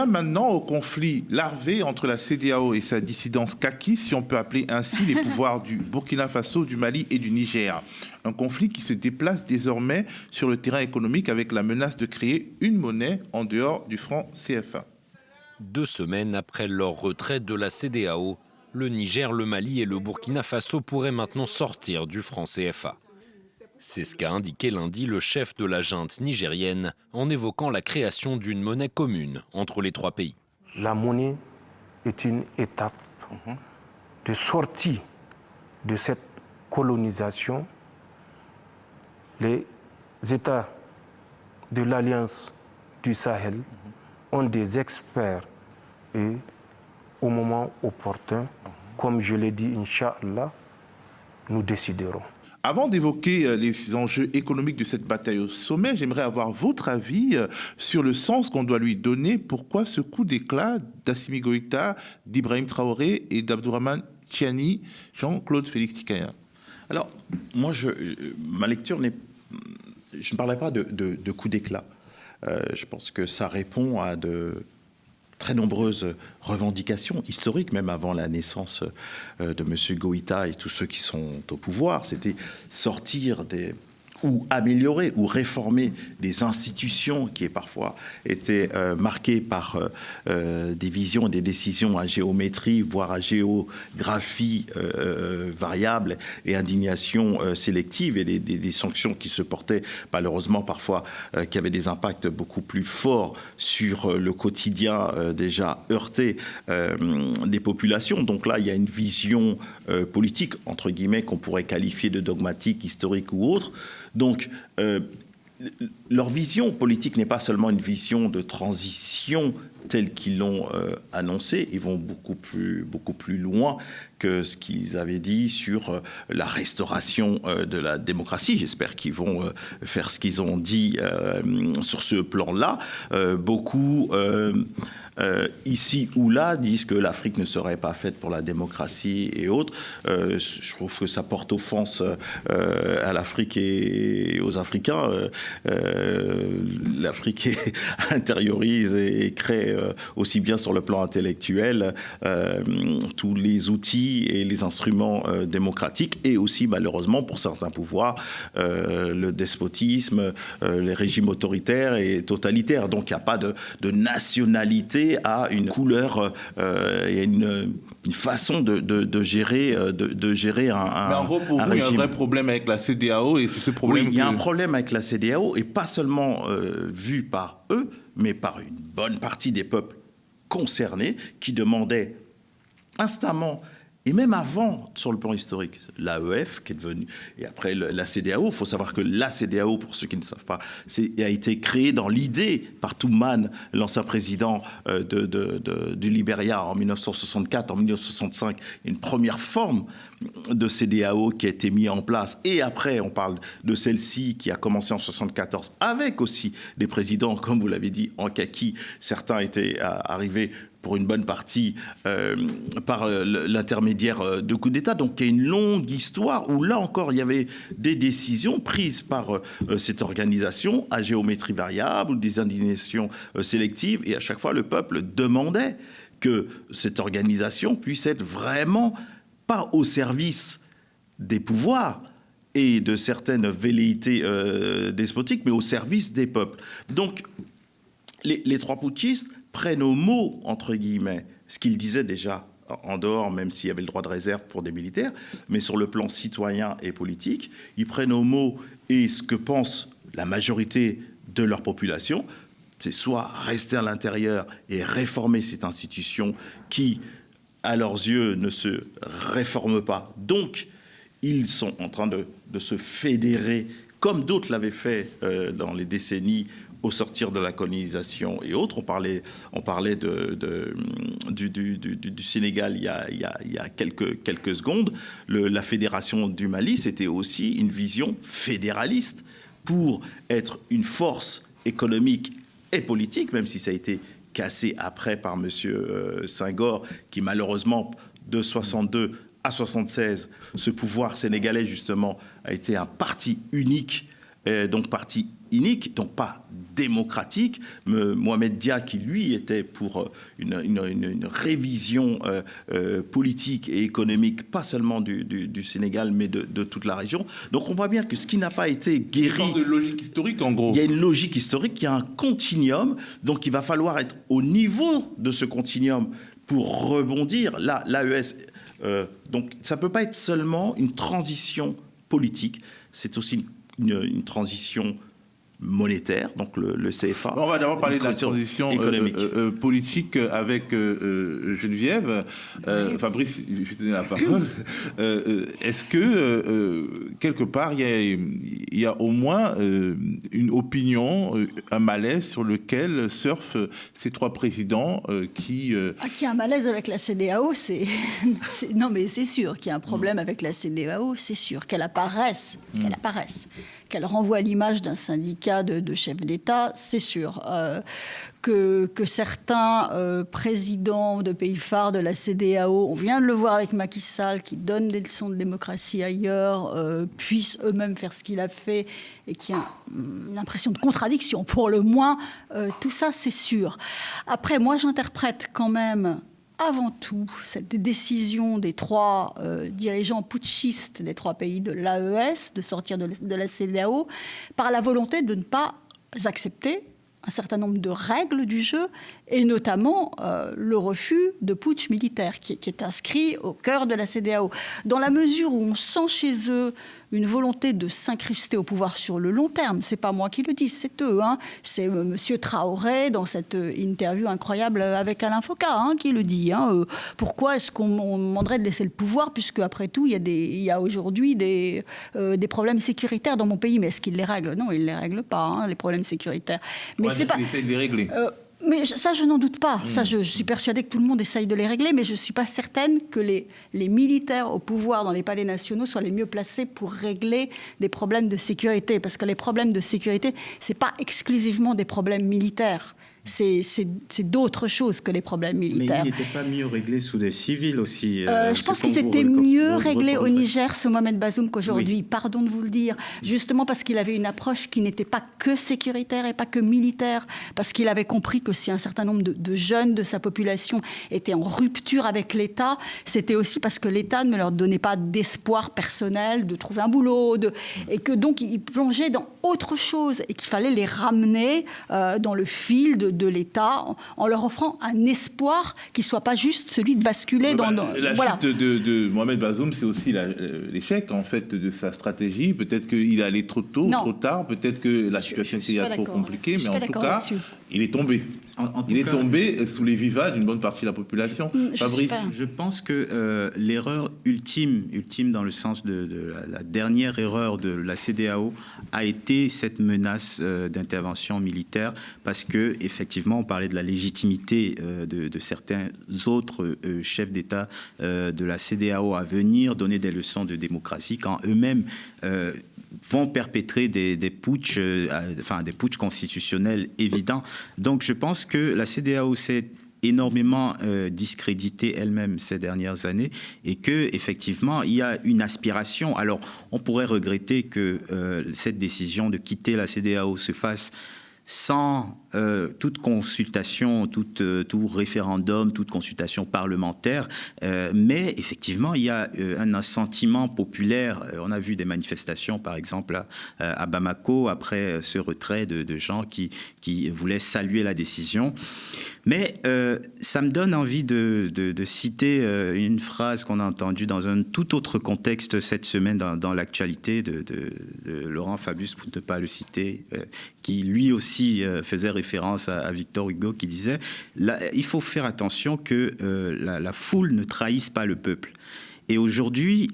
vient maintenant au conflit larvé entre la CEDEAO et sa dissidence kaki, si on peut appeler ainsi les pouvoirs du Burkina Faso, du Mali et du Niger. Un conflit qui se déplace désormais sur le terrain économique avec la menace de créer une monnaie en dehors du franc CFA. 2 semaines après leur retrait de la CEDEAO, le Niger, le Mali et le Burkina Faso pourraient maintenant sortir du franc CFA. C'est ce qu'a indiqué lundi le chef de la junte nigérienne en évoquant la création d'une monnaie commune entre les 3 pays. La monnaie est une étape de sortie de cette colonisation. Les États de l'Alliance du Sahel ont des experts et au moment opportun, comme je l'ai dit, Inch'Allah, nous déciderons. Avant d'évoquer les enjeux économiques de cette bataille au sommet, j'aimerais avoir votre avis sur le sens qu'on doit lui donner. Pourquoi ce coup d'éclat d'Assimi Goïta, d'Ibrahim Traoré et d'Abdourahmane Tiani, Jean-Claude Félix Tikaya? Alors, moi, ma lecture n'est... Je ne parlais pas de coup d'éclat. Je pense que ça répond à de très nombreuses revendications historiques, même avant la naissance de M. Goïta et tous ceux qui sont au pouvoir. C'était sortir ou améliorer ou réformer des institutions qui parfois étaient marquées par des visions et des décisions à géométrie, voire à géographie variable et indignation sélective, et des sanctions qui se portaient malheureusement parfois, qui avaient des impacts beaucoup plus forts sur le quotidien déjà heurté des populations. Donc là, il y a une vision politique, entre guillemets, qu'on pourrait qualifier de dogmatique, historique ou autre. Donc, leur vision politique n'est pas seulement une vision de transition telle qu'ils l'ont annoncé. Ils vont beaucoup plus loin que ce qu'ils avaient dit sur la restauration de la démocratie. J'espère qu'ils vont faire ce qu'ils ont dit sur ce plan-là. Beaucoup... ici ou là, disent que l'Afrique ne serait pas faite pour la démocratie et autres. Je trouve que ça porte offense à l'Afrique et aux Africains. L'Afrique intériorise et crée aussi bien sur le plan intellectuel tous les outils et les instruments démocratiques, et aussi malheureusement pour certains pouvoirs le despotisme, les régimes autoritaires et totalitaires. Donc il n'y a pas de nationalité à une couleur et une façon de gérer un Mais en gros, pour vous, il y a un vrai problème avec la CEDEAO, et c'est ce problème. Oui, il y a un problème avec la CEDEAO, et pas seulement vu par eux, mais par une bonne partie des peuples concernés qui demandaient instamment, et même avant, sur le plan historique, l'AEF qui est devenue, et après la CEDEAO. Il faut savoir que la CEDEAO, pour ceux qui ne savent pas, a été créée dans l'idée par Toumane, l'ancien président du Libéria, en 1964, en 1965, une première forme de CEDEAO qui a été mise en place. Et après, on parle de celle-ci qui a commencé en 1974, avec aussi des présidents, comme vous l'avez dit, en kaki. Certains étaient arrivés pour une bonne partie par l'intermédiaire de coups d'État. Donc il y a une longue histoire où là encore il y avait des décisions prises par cette organisation à géométrie variable ou des indignations sélectives, et à chaque fois le peuple demandait que cette organisation puisse être vraiment pas au service des pouvoirs et de certaines velléités despotiques, mais au service des peuples. Donc les trois putschistes prennent au mot, entre guillemets, ce qu'ils disaient déjà en dehors, même s'il y avait le droit de réserve pour des militaires, mais sur le plan citoyen et politique, ils prennent au mot, et ce que pense la majorité de leur population, c'est soit rester à l'intérieur et réformer cette institution qui, à leurs yeux, ne se réforme pas. Donc, ils sont en train de se fédérer, comme d'autres l'avaient fait dans les décennies au sortir de la colonisation et autres. On parlait du Sénégal il y a quelques secondes. La fédération du Mali, c'était aussi une vision fédéraliste pour être une force économique et politique, même si ça a été cassé après par M. Senghor, qui malheureusement, de 62 à 76, ce pouvoir sénégalais, justement, a été un parti unique, donc parti inique, donc pas démocratique. Mohamed Dia, qui lui était pour une révision politique et économique, pas seulement du Sénégal, mais de toute la région. Donc on voit bien que ce qui n'a pas été guéri... Une sorte de logique historique, en gros. Il y a une logique historique, il y a un continuum, donc il va falloir être au niveau de ce continuum pour rebondir. Là, l'AES, donc ça ne peut pas être seulement une transition politique, c'est aussi une transition monétaire, donc le CFA. On va d'abord parler de la transition économique. Politique avec Geneviève. Fabrice, je vais te donner la parole. Est-ce que, quelque part, il y a au moins une opinion, un malaise sur lequel surfent ces trois présidents qui... Qu'il y a un malaise avec la CEDEAO, non, mais c'est sûr qu'il y a un problème avec la CEDEAO, c'est sûr. Qu'elle apparaisse, qu'elle renvoie l'image d'un syndicat de chefs d'État, c'est sûr. Que certains présidents de pays phares de la CEDEAO, on vient de le voir avec Macky Sall, qui donne des leçons de démocratie ailleurs, puissent eux-mêmes faire ce qu'il a fait, et qui a une impression de contradiction, pour le moins, tout ça, c'est sûr. Après, moi, j'interprète quand même... Avant tout, cette décision des trois dirigeants putschistes des trois pays de l'AES de sortir de la CEDEAO par la volonté de ne pas accepter un certain nombre de règles du jeu, et notamment le refus de putsch militaire qui est inscrit au cœur de la CEDEAO. Dans la mesure où on sent chez eux une volonté de s'incruster au pouvoir sur le long terme, c'est pas moi qui le dis, c'est eux, hein. C'est Monsieur Traoré dans cette interview incroyable avec Alain Foka, hein, qui le dit. Hein. Pourquoi est-ce qu'on demanderait de laisser le pouvoir, puisque après tout il y a aujourd'hui des problèmes sécuritaires dans mon pays, mais est-ce qu'ils les règlent? Non, ils ne les règlent pas, hein, les problèmes sécuritaires. Mais c'est pas. Ils essaient de les régler. Mais ça, je n'en doute pas. Ça, je suis persuadée que tout le monde essaye de les régler, mais je ne suis pas certaine que les militaires au pouvoir dans les palais nationaux soient les mieux placés pour régler des problèmes de sécurité. Parce que les problèmes de sécurité, ce n'est pas exclusivement des problèmes militaires. C'est d'autres choses que les problèmes militaires. Mais ils n'étaient pas mieux réglés sous des civils aussi. Je pense qu'ils étaient mieux réglés au Niger sous Mohamed Bazoum qu'aujourd'hui. Oui. Pardon de vous le dire. Justement parce qu'il avait une approche qui n'était pas que sécuritaire et pas que militaire. Parce qu'il avait compris que si un certain nombre de jeunes de sa population étaient en rupture avec l'État, c'était aussi parce que l'État ne leur donnait pas d'espoir personnel de trouver un boulot. Et que donc ils plongeaient dans autre chose et qu'il fallait les ramener dans le fil de l'État en leur offrant un espoir qui ne soit pas juste celui de basculer dans... La chute de Mohamed Bazoum, c'est aussi l'échec en fait de sa stratégie. Peut-être qu'il est allé trop tôt, trop tard. Peut-être que la situation était trop compliquée. Mais en tout cas, il est tombé. Il est tombé sous les vivas d'une bonne partie de la population. Fabrice. Je pense que l'erreur ultime dans le sens de la dernière erreur de la CEDEAO a été cette menace d'intervention militaire, parce que effectivement on parlait de la légitimité de certains autres chefs d'État de la CEDEAO à venir donner des leçons de démocratie quand eux-mêmes vont perpétrer des putschs, des putschs constitutionnels évidents. Donc je pense que la CEDEAO s'est énormément discréditée elle-même ces dernières années, et que effectivement il y a une aspiration. Alors on pourrait regretter que cette décision de quitter la CEDEAO se fasse sans toute consultation, tout référendum, toute consultation parlementaire, mais effectivement il y a un sentiment populaire. On a vu des manifestations par exemple à Bamako après ce retrait de gens qui voulaient saluer la décision. Mais ça me donne envie de citer une phrase qu'on a entendue dans un tout autre contexte cette semaine dans l'actualité de Laurent Fabius, pour ne pas le citer, qui lui aussi faisait référence à Victor Hugo, qui disait il faut faire attention que la foule ne trahisse pas le peuple. Et aujourd'hui,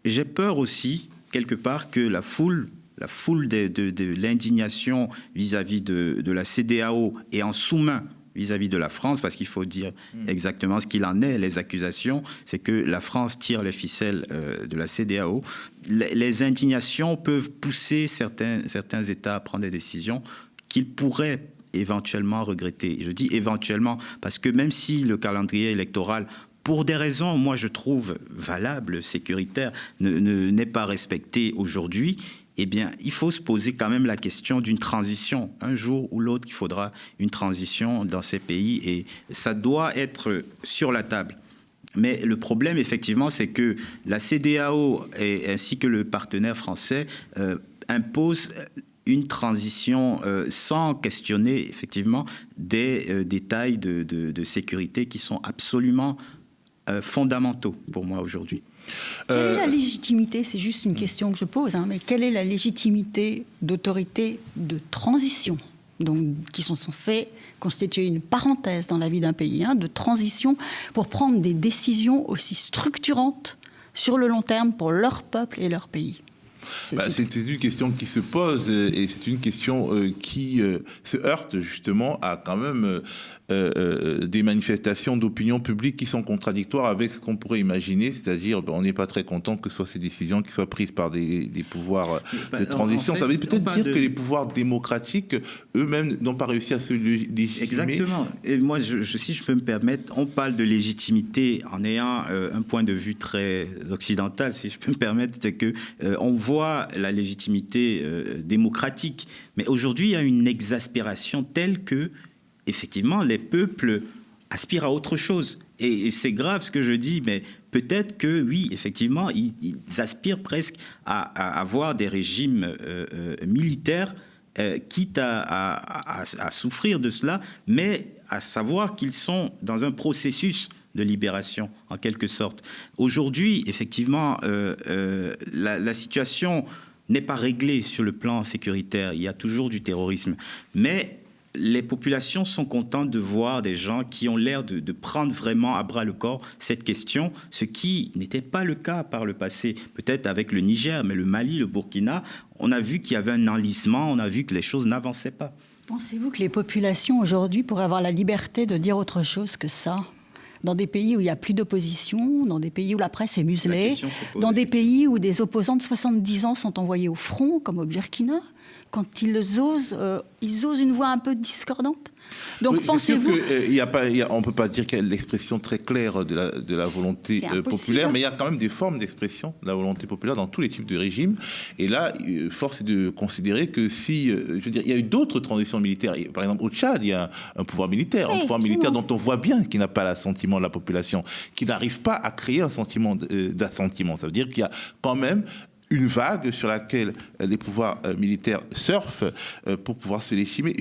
j'ai peur aussi, quelque part, que la foule de l'indignation vis-à-vis de la CEDEAO et en sous-main vis-à-vis de la France, parce qu'il faut dire exactement ce qu'il en est. Les accusations, c'est que la France tire les ficelles de la CEDEAO. Les indignations peuvent pousser certains États à prendre des décisions qu'ils pourraient éventuellement regretter. Je dis éventuellement, parce que même si le calendrier électoral pour des raisons, moi je trouve valables, sécuritaires, n'est pas respecté aujourd'hui, eh bien, il faut se poser quand même la question d'une transition. Un jour ou l'autre, il faudra une transition dans ces pays et ça doit être sur la table. Mais le problème, effectivement, c'est que la CEDEAO ainsi que le partenaire français imposent une transition sans questionner, effectivement, des détails de sécurité qui sont absolument fondamentaux pour moi aujourd'hui. Quelle est la légitimité, c'est juste une question que je pose, mais quelle est la légitimité d'autorités de transition, donc, qui sont censées constituer une parenthèse dans la vie d'un pays, de transition pour prendre des décisions aussi structurantes sur le long terme pour leur peuple et leur pays? C'est une question qui se pose et c'est une question qui se heurte justement à quand même des manifestations d'opinion publique qui sont contradictoires avec ce qu'on pourrait imaginer, c'est-à-dire on n'est pas très content que ce soit ces décisions qui soient prises par des pouvoirs de transition. Ça veut peut-être dire que les pouvoirs démocratiques eux-mêmes n'ont pas réussi à se légitimer. Exactement. Et moi, si je peux me permettre, on parle de légitimité en ayant un point de vue très occidental, si je peux me permettre, c'est que on voit la légitimité démocratique. Mais aujourd'hui, il y a une exaspération telle que, effectivement, les peuples aspirent à autre chose. Et c'est grave ce que je dis, mais peut-être que, oui, effectivement, ils aspirent presque à avoir des régimes militaires, quitte à souffrir de cela, mais à savoir qu'ils sont dans un processus de libération, en quelque sorte. Aujourd'hui, effectivement, la situation n'est pas réglée sur le plan sécuritaire. Il y a toujours du terrorisme. Mais les populations sont contentes de voir des gens qui ont l'air de prendre vraiment à bras le corps cette question, ce qui n'était pas le cas par le passé. Peut-être avec le Niger, mais le Mali, le Burkina, on a vu qu'il y avait un enlisement, on a vu que les choses n'avançaient pas. Pensez-vous que les populations aujourd'hui pourraient avoir la liberté de dire autre chose que ça ? Dans des pays où il n'y a plus d'opposition, dans des pays où la presse est muselée, dans des pays où des opposants de 70 ans sont envoyés au front, comme au Burkina, quand ils osent une voix un peu discordante. Donc oui, pensez-vous... On ne peut pas dire qu'il y a l'expression très claire de la volonté populaire, mais il y a quand même des formes d'expression de la volonté populaire dans tous les types de régimes. Et là, force est de considérer que si... je veux dire, il y a eu d'autres transitions militaires. Par exemple, au Tchad, il y a un pouvoir militaire. Un pouvoir militaire dont on voit bien qu'il n'a pas l'assentiment de la population, qui n'arrive pas à créer un sentiment d'assentiment. Ça veut dire qu'il y a quand même une vague sur laquelle les pouvoirs militaires surfent pour pouvoir se légitimer.